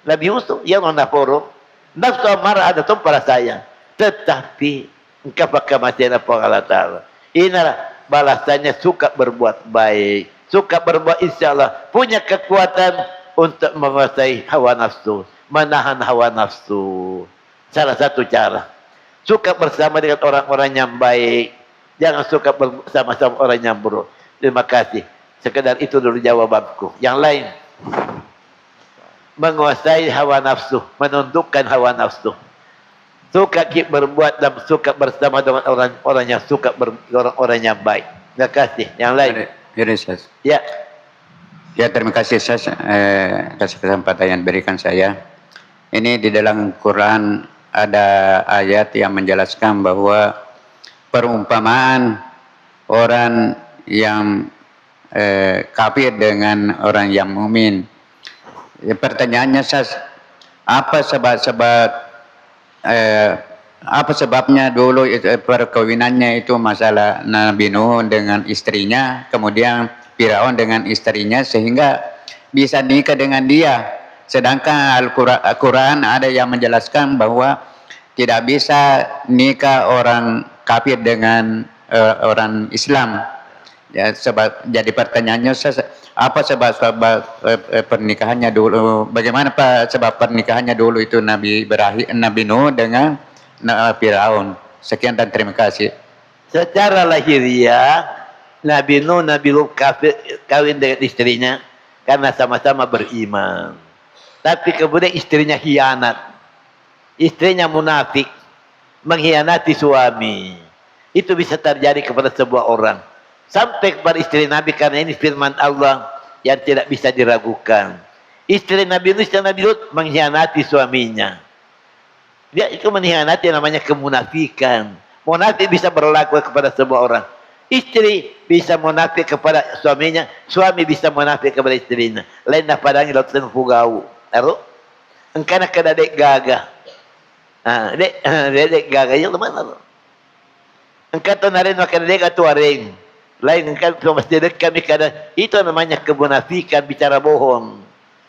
Nabi Yusuf, yang menaforo. Nafsu amarah ada tuh pada saya. Tetapi, engkau pakai masih pengalat Allah. Inilah balasannya suka berbuat baik. Suka berbuat insya Allah. Punya kekuatan untuk menguasai hawa nafsu. Menahan hawa nafsu. Salah satu cara. Suka bersama dengan orang-orang yang baik. Jangan suka bersama-sama orang yang buruk. Terima kasih. Sekedar itu dulu jawabanku. Yang lain, menguasai hawa nafsu, menundukkan hawa nafsu. Suka berbuat dan suka bersama dengan orang-orang yang suka orang-orang yang baik. Terima kasih. Yang lain. Ya.
Ya, terima kasih Ustaz atas kesempatan yang berikan saya. Ini di dalam Quran ada ayat yang menjelaskan bahwa perumpamaan orang yang kafir dengan orang yang mukmin. Ya, pertanyaannya Ustaz, apa sebabnya dulu perkawinannya itu masalah Nabi Nuh dengan istrinya, kemudian Firaun dengan istrinya, sehingga bisa nikah dengan dia. Sedangkan Al-Quran ada yang menjelaskan bahwa tidak bisa nikah orang kafir dengan orang Islam. Ya, jadi pertanyaannya, apa sebab pernikahannya dulu? Bagaimana sebab pernikahannya dulu itu Nabi Nuh dengan Firaun? Sekian dan terima kasih.
Secara lahiriah Nabi Nuh, Nabi Lut kawin dengan istrinya karena sama-sama beriman. Tapi kemudian istrinya khianat. Istrinya munafik, mengkhianati suami. Itu bisa terjadi kepada sebuah orang. Sampai kepada istri Nabi, karena ini firman Allah yang tidak bisa diragukan. Istri Nabi Nuh dan Nabi Lut mengkhianati suaminya. Dia itu mengkhianati, namanya kemunafikan. Munafik bisa berlaku kepada sebuah orang. Istri bisa munafik kepada suaminya, suami bisa munafik kepada istrinya. Lain dah padangi lautan fugau. Aru? Engkana kada dek gagah. Dek gagah yang mana? Engkau tu narin makan dek atau aring. Lain engkau mesti dek kami kada. Itu namanya kemunafikan, bicara bohong.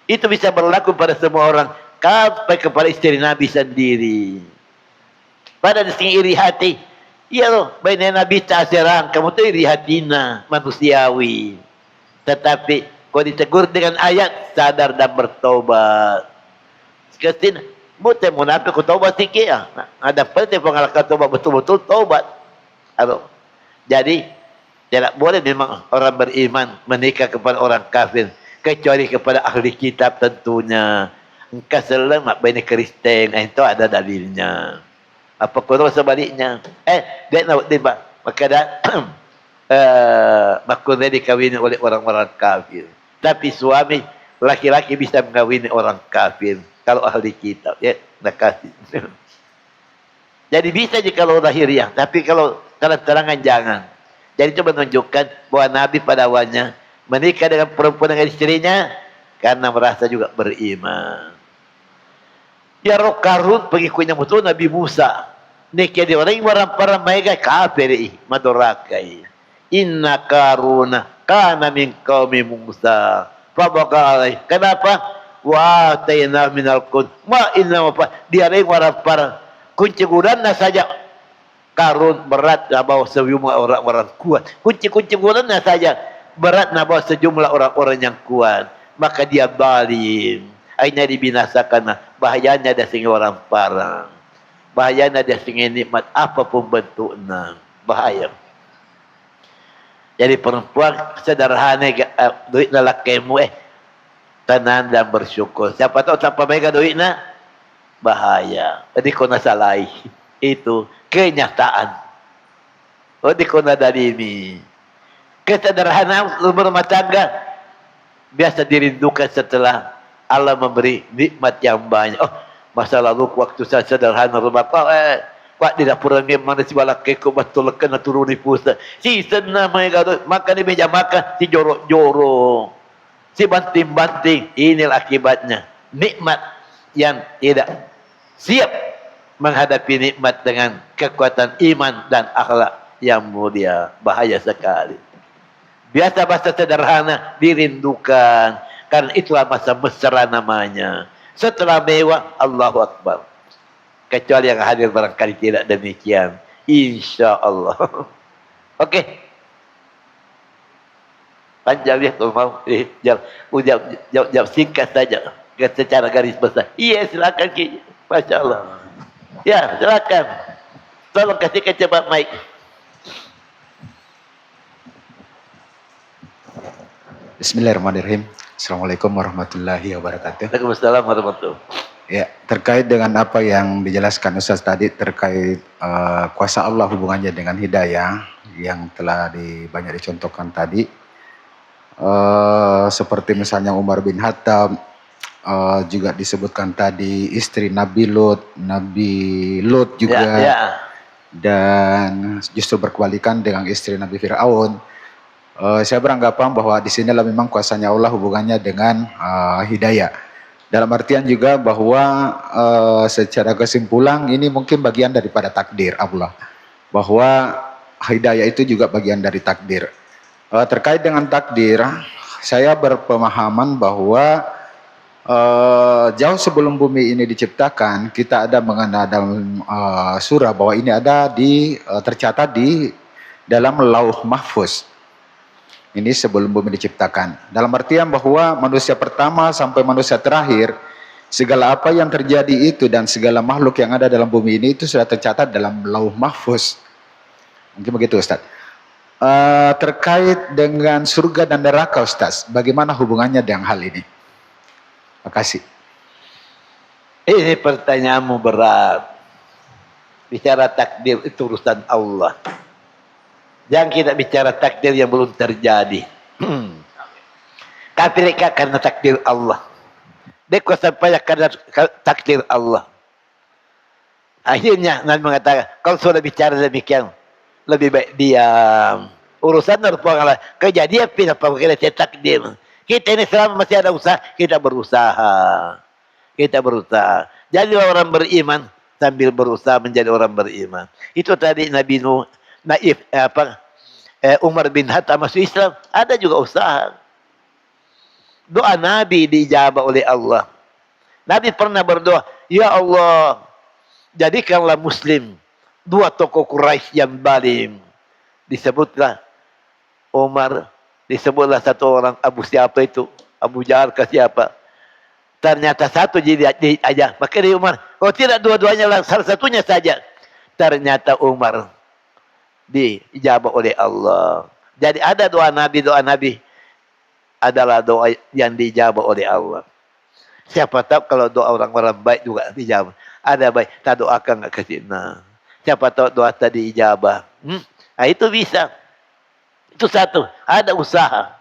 Itu bisa berlaku pada semua orang. Sampai kepada istri Nabi sendiri. Pada disini iri hati. Iya loh, baiknya Nabi ta'asirang, kamu tuh iri hatina, manusiawi. Tetapi, kalau ditegur dengan ayat, sadar dan bertobat. Sekarang, buat munafik ku tobat sikit ya. Ada penting pengalaman tobat, betul-betul tobat. Jadi, tidak boleh memang orang beriman menikah kepada orang kafir. Kecuali kepada ahli kitab tentunya. Engkau selamat baiknya Kristen, itu ada dalilnya. Apa kalau sebaliknya? Dia nak tiba. Maka dah makunnya dikawini oleh orang-orang kafir. Tapi suami laki-laki bisa mengawini orang kafir kalau ahli kitab. Ya, nak kasih. Jadi bisa jika kalau lahiriah, tapi kalau terang-terangan jangan. Jadi itu menunjukkan bahwa Nabi pada awalnya menikah dengan perempuan dengan istrinya karena merasa juga beriman. Ya roh Karun pengikutnya betul Nabi Musa. Nikah di orang para mereka kafir madurakai. Inna Karuna kana min qaumi Musa. Fabagai. Kenapa? Wa tayna minal kun. Ma inna apa? Dia orang para kunci gudana saja. Karun berat bawa sejumlah orang-orang kuat. Kunci-kunci gudana saja berat bawa sejumlah orang-orang yang kuat. Maka dia balim. Akhirnya dibinasakan. Bahayanya ada sehingga orang parang. Bahaya dia sehingga nikmat apapun bentuknya. Bahaya. Jadi perempuan sederhana duit lelakimu tenang dan bersyukur. Siapa tahu tanpa mereka duitnya bahaya. Jadi kau nasalahi. Itu kenyataan. Jadi kau nadalimi. Kesederhanaan berumah tangga biasa dirindukan setelah Allah memberi nikmat yang banyak. Oh, masa lalu waktu saya sederhana rumah Pak di dapur mana si balak keko betul kena turun di pusat. Si senang mereka makan di meja makan si jorok-jorok. Si banting-banting. Inilah akibatnya. Nikmat yang tidak siap menghadapi nikmat dengan kekuatan iman dan akhlak yang mulia. Bahaya sekali. Biasa bahasa sederhana dirindukan. Karena itulah masa mesra namanya. Setelah mewah, Allahu Akbar. Kecuali yang hadir barangkali tidak demikian. Insya Allah. Oke. Panjang ya kalau mau. Jawab singkat saja. Secara garis besar. Iya silakan. Masya Allah. Ya, silakan. Tolong kasihkan coba mic.
Bismillahirrahmanirrahim. Assalamualaikum warahmatullahi wabarakatuh.
Waalaikumsalam warahmatullahi.
Ya, terkait dengan apa yang dijelaskan Ustaz tadi terkait kuasa Allah hubungannya dengan hidayah yang telah banyak dicontohkan tadi, seperti misalnya Umar bin Khattab, juga disebutkan tadi istri Nabi Lut juga, dan justru berkebalikan dengan istri Nabi Fir'aun. Saya beranggapan bahwa di sinilah memang kuasanya Allah hubungannya dengan hidayah. Dalam artian juga bahwa secara kesimpulan ini mungkin bagian daripada takdir Allah. Bahwa hidayah itu juga bagian dari takdir. Terkait dengan takdir, saya berpemahaman bahwa jauh sebelum bumi ini diciptakan, kita ada mengenal dalam surah bahwa ini ada tercatat di dalam lauh mahfuz. Ini sebelum bumi diciptakan. Dalam artian bahwa manusia pertama sampai manusia terakhir, segala apa yang terjadi itu dan segala makhluk yang ada dalam bumi ini itu sudah tercatat dalam lauh mahfuz. Mungkin begitu Ustaz. Terkait dengan surga dan neraka Ustaz, bagaimana hubungannya dengan hal ini? Terima kasih.
Ini pertanyaanmu berat. Bicara takdir itu urusan Allah. Jangan kita bicara takdir yang belum terjadi. Kafir karena takdir Allah. Dekwa sampai karena takdir Allah. Akhirnya Nabi mengatakan, kalau sudah bicara demikian, lebih baik diam. Urusan Allah. Kejadian pindah kita takdir. Kita ini selama masih ada usaha, kita berusaha. Kita berusaha. Jadi orang beriman sambil berusaha menjadi orang beriman. Itu tadi Nabi Nuh, Umar bin Khattab masuk Islam, ada juga usaha. Doa Nabi diijabah oleh Allah. Nabi pernah berdoa, ya Allah, jadikanlah Muslim dua tokoh Quraisy yang zalim. Disebutlah Umar, disebutlah satu orang Abu siapa itu, Abu Jahal ke siapa. Ternyata satu jadi aja. Maka dia Umar, kalau tidak dua-duanya salah satunya saja. Ternyata Umar diijabah oleh Allah. Jadi ada doa Nabi adalah doa yang diijabah oleh Allah. Siapa tahu kalau doa orang-orang baik juga dijabah. Ada baik, tak doakan nggak kasih. Nah, siapa tahu doa tadi ijabah. Nah, itu bisa. Itu satu. Ada usaha.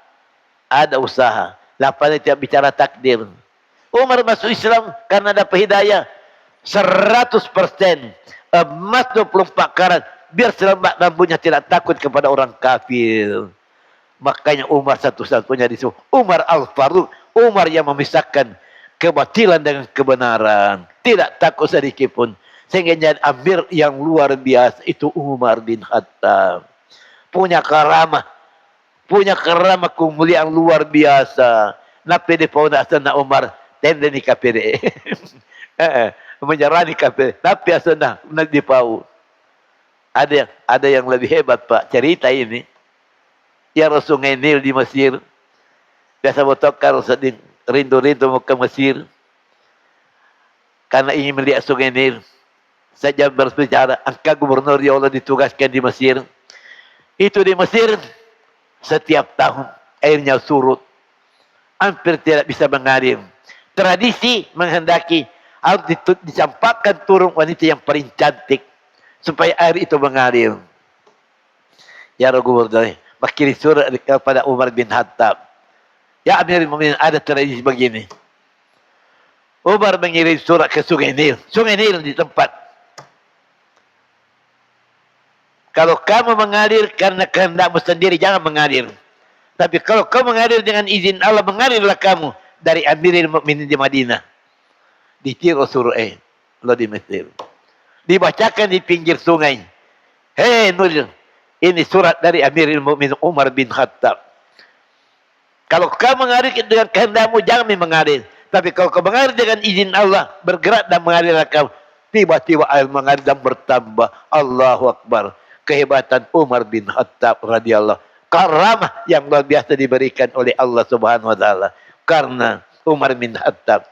Ada usaha. Lapan tidak bicara takdir. Umar masuk Islam karena dapat hidayah 100%. Emas 24 karat. Biar selembak rambutnya tidak takut kepada orang kafir. Makanya Umar satu-satunya disebut Umar Al-Faruq. Umar yang memisahkan kebatilan dengan kebenaran. Tidak takut sedikit pun. Sehingga jadi amir yang luar biasa. Itu Umar bin Khattab. Punya karamah. Punya karamah kemuliaan luar biasa. Nabi di pauna asana Umar. Tenda ni kafir. Menyerani kafir. Nabi asana. Nabi pau. Ada yang lebih hebat Pak. Cerita ini. Yang Sungai Nil di Mesir. Biasa botokar sedang rindu-rindu mau ke Mesir. Karena ingin melihat Sungai Nil. Saja berbicara. Angka gubernur ya Allah ditugaskan di Mesir. Itu di Mesir. Setiap tahun airnya surut. Hampir tidak bisa mengalir. Tradisi menghendaki harus dicampakkan turun wanita yang paling cantik. Supaya air itu mengalir. Ya Gubernur, berkirim surat kepada Umar bin Khattab. Ya Amirul Mukminin, ada tradisi begini. Umar mengirim surat ke Sungai Nil. Sungai Nil di tempat. Kalau kamu mengalir karena kehendakmu sendiri, jangan mengalir. Tapi kalau kamu mengalir dengan izin Allah, mengalirlah kamu dari Amirul Mukminin di Madinah. Di Tiro Surah lo di Mesir. Dibacakan di pinggir sungai. Hei Nur, ini surat dari Amirul Mukminin Umar bin Khattab. Kalau kamu mengalir dengan kehendakmu, jangan mengalir. Tapi kalau kau mengalir dengan izin Allah, bergerak dan mengalirlah kamu. Tiba-tiba air mengalir dan bertambah. Allahu Akbar. Kehebatan Umar bin Khattab radhiyallahu. Karamah yang luar biasa diberikan oleh Allah Subhanahu wa taala. Karena Umar bin Khattab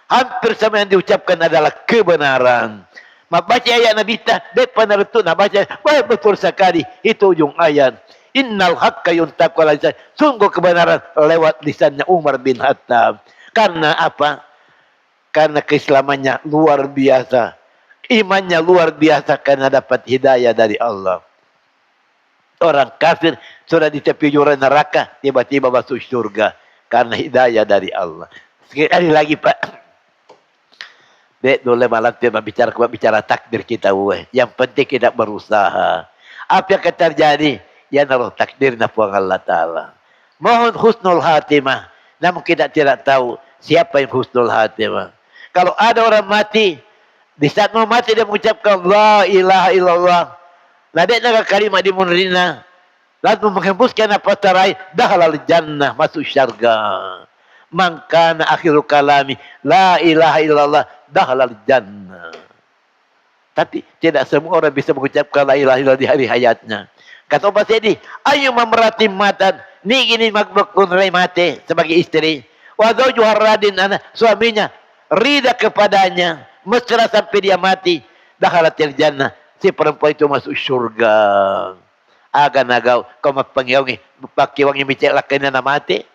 hampir sama yang diucapkan adalah kebenaran. Membaca ayat Nabi kita, depan retu nak baca, wah betul sekali. Itu ujung ayat. Innal haqqa yuntaqu ala lisan. Sungguh kebenaran lewat lisannya Umar bin Khattab. Karena apa? Karena keislamannya luar biasa. Imannya luar biasa karena dapat hidayah dari Allah. Orang kafir sudah di tepi jurang neraka, tiba-tiba masuk surga karena hidayah dari Allah. Sekali lagi Pak, dek boleh malam dia bicara takdir kita, yang penting kita berusaha. Apa yang akan terjadi? Ya naruh takdir napuang Allah Ta'ala. Mohon husnul hatimah. Namun kita tidak tahu siapa yang husnul hatimah. Kalau ada orang mati, di saat mau mati dia mengucapkan La ilaha illallah. Nadek naga kalimat di munrina. Lalu menghembuskan nafas terakhir. Dahalal jannah, masuk syarga. Mangkana akhiru kalami. La ilaha illallah. Dahalal jannah. Tapi tidak semua orang bisa mengucapkan la ilaha illallah di hari hayatnya. Kata Pak Sedi, ayo memerhati matan. Ni gini makhluk kunrai mati sebagai istri. Wadau juharadin anak suaminya. Rida kepadanya. Mesra sampai dia mati. Dakhalatil jannah. Si perempuan itu masuk surga. Agan-agau. Kau mengpanggil pakai wangi micek lakainya na mati.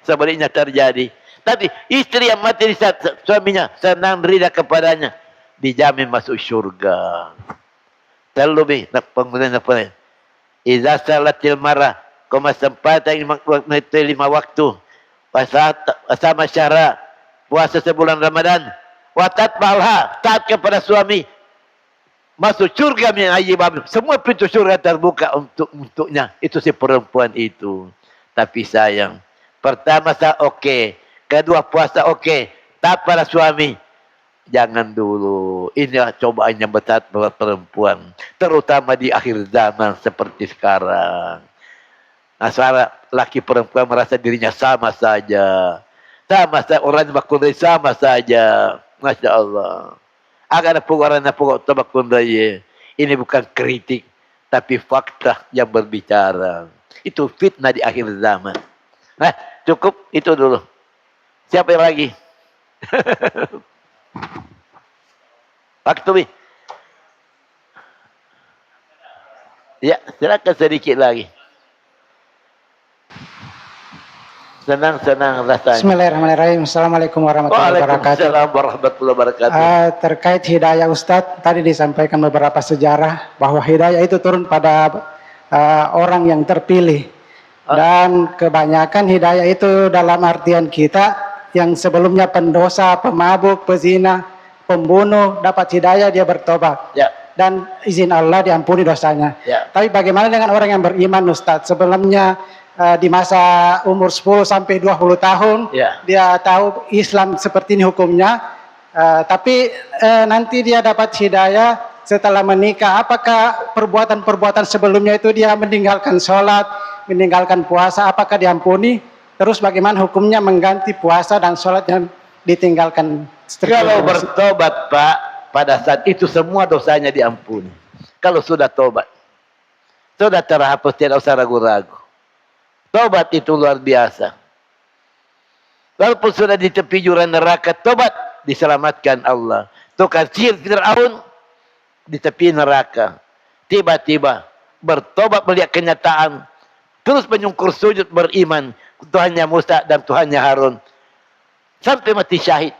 Sebaliknya terjadi. Tapi istri yang mati di saat suaminya senang rida kepadanya. Dijamin masuk surga. Terlebih. Penggunaan apa? Iza salatil marah. Kau sempatan 5 waktu. Sama syara. Puasa sebulan Ramadan. Watat balha. Taat kepada suami. Masuk surga min ayyibab. Semua pintu surga terbuka untuknya. Itu si perempuan itu. Tapi sayang. Pertama saya oke. Kedua puasa oke. Taat pada suami. Jangan dulu. Inilah cobaan yang besar buat perempuan. Terutama di akhir zaman seperti sekarang. Asal laki perempuan merasa dirinya sama saja. Sama saja. Orang bakundai sama saja. Masya Allah. Agar ada orang yang pokok tabakundai. Ini bukan kritik. Tapi fakta yang berbicara. Itu fitnah di akhir zaman. Nah, cukup itu dulu. Siapa yang lagi? Waktu ini. Ya, silakan sedikit lagi. Senang-senang rasanya.
Bismillahirrahmanirrahim. Assalamualaikum warahmatullahi wabarakatuh.
Waalaikumsalam warahmatullahi wabarakatuh.
Terkait hidayah Ustadz, tadi disampaikan beberapa sejarah bahwa hidayah itu turun pada orang yang terpilih. Dan kebanyakan hidayah itu dalam artian kita yang sebelumnya pendosa, pemabuk, pezina, pembunuh, dapat hidayah dia bertobat.
Ya.
Dan izin Allah diampuni dosanya.
Ya.
Tapi bagaimana dengan orang yang beriman Ustadz? Sebelumnya di masa umur 10 sampai 20 tahun
Ya.
dia tahu Islam seperti ini hukumnya, tapi nanti dia dapat hidayah setelah menikah. Apakah perbuatan-perbuatan sebelumnya itu dia meninggalkan sholat, meninggalkan puasa, apakah diampuni? Terus bagaimana hukumnya mengganti puasa dan sholat yang ditinggalkan?
Kalau bertobat Pak, pada saat itu semua dosanya diampuni. Kalau sudah tobat, sudah terhapus, tidak usah ragu-ragu. Tobat itu luar biasa. Walaupun sudah di tepi jurang neraka, tobat diselamatkan Allah. Tukar sihir Fir'aun di tepi neraka. Tiba-tiba bertobat melihat kenyataan. Terus menyungkur sujud beriman. Tuhannya Musa dan Tuhannya Harun. Sampai mati syahid.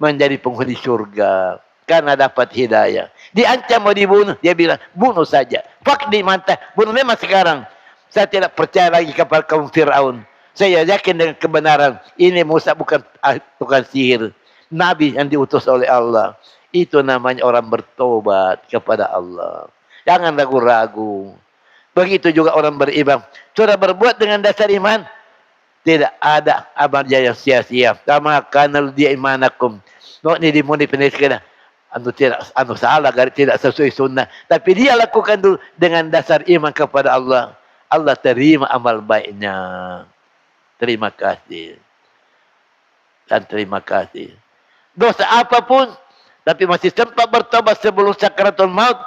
Menjadi penghuni surga. Karena dapat hidayah. Diancam mau dibunuh. Dia bilang, bunuh saja. Pak di mantah. Bunuh memang sekarang. Saya tidak percaya lagi kepada kaum Fir'aun. Saya yakin dengan kebenaran. Ini Musa bukan sihir. Nabi yang diutus oleh Allah. Itu namanya orang bertobat kepada Allah. Jangan ragu-ragu. Begitu juga orang beriman. Sudah berbuat dengan dasar iman. Tidak ada amalnya yang sia-sia. Kama kanal dia imanakum. Ini dimulai penelitian. Anu salah, tidak sesuai sunnah. Tapi dia lakukan dulu dengan dasar iman kepada Allah. Allah terima amal baiknya. Terima kasih. Dan terima kasih. Dosa apapun, tapi masih sempat bertobat sebelum sakaratul maut,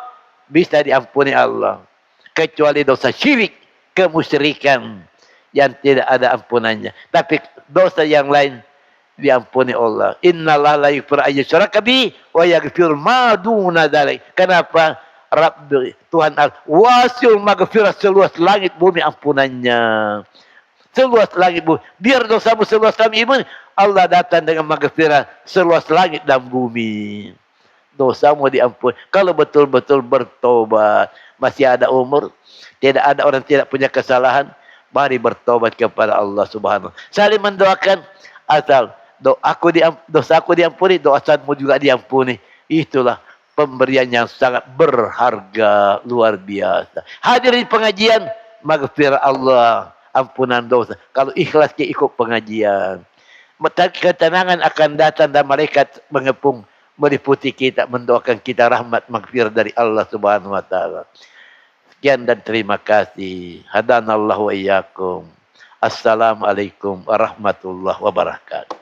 bisa diampuni Allah. Kecuali dosa syirik, kemusyrikan, yang tidak ada ampunannya. Tapi dosa yang lain, diampuni Allah. Innallaha la yaghfiru an yushraka bihi wa yaghfiru ma duna dzalik. Kenapa? Rabbi, Tuhan wasiul maghfirah, seluas langit bumi ampunannya. Seluas langit bumi. Biar dosamu seluas langit bumi, Allah datang dengan maghfirah seluas langit dan bumi. Dosamu diampuni. Kalau betul-betul bertobat, masih ada umur, tidak ada orang tidak punya kesalahan, mari bertobat kepada Allah Subhanahu. Saling mendoakan, asal dosaku diampuni, dosamu juga diampuni. Itulah pemberian yang sangat berharga, luar biasa. Hadir di pengajian, maghfirah Allah, ampunan dosa. Kalau ikhlas kita ikut pengajian, ketenangan akan datang dan malaikat mengepung meliputi kita, mendoakan kita rahmat maghfirah dari Allah Subhanahu wa taala. Sekian dan terima kasih. Hadanallahu wa iyyakum. Assalamualaikum warahmatullahi wabarakatuh.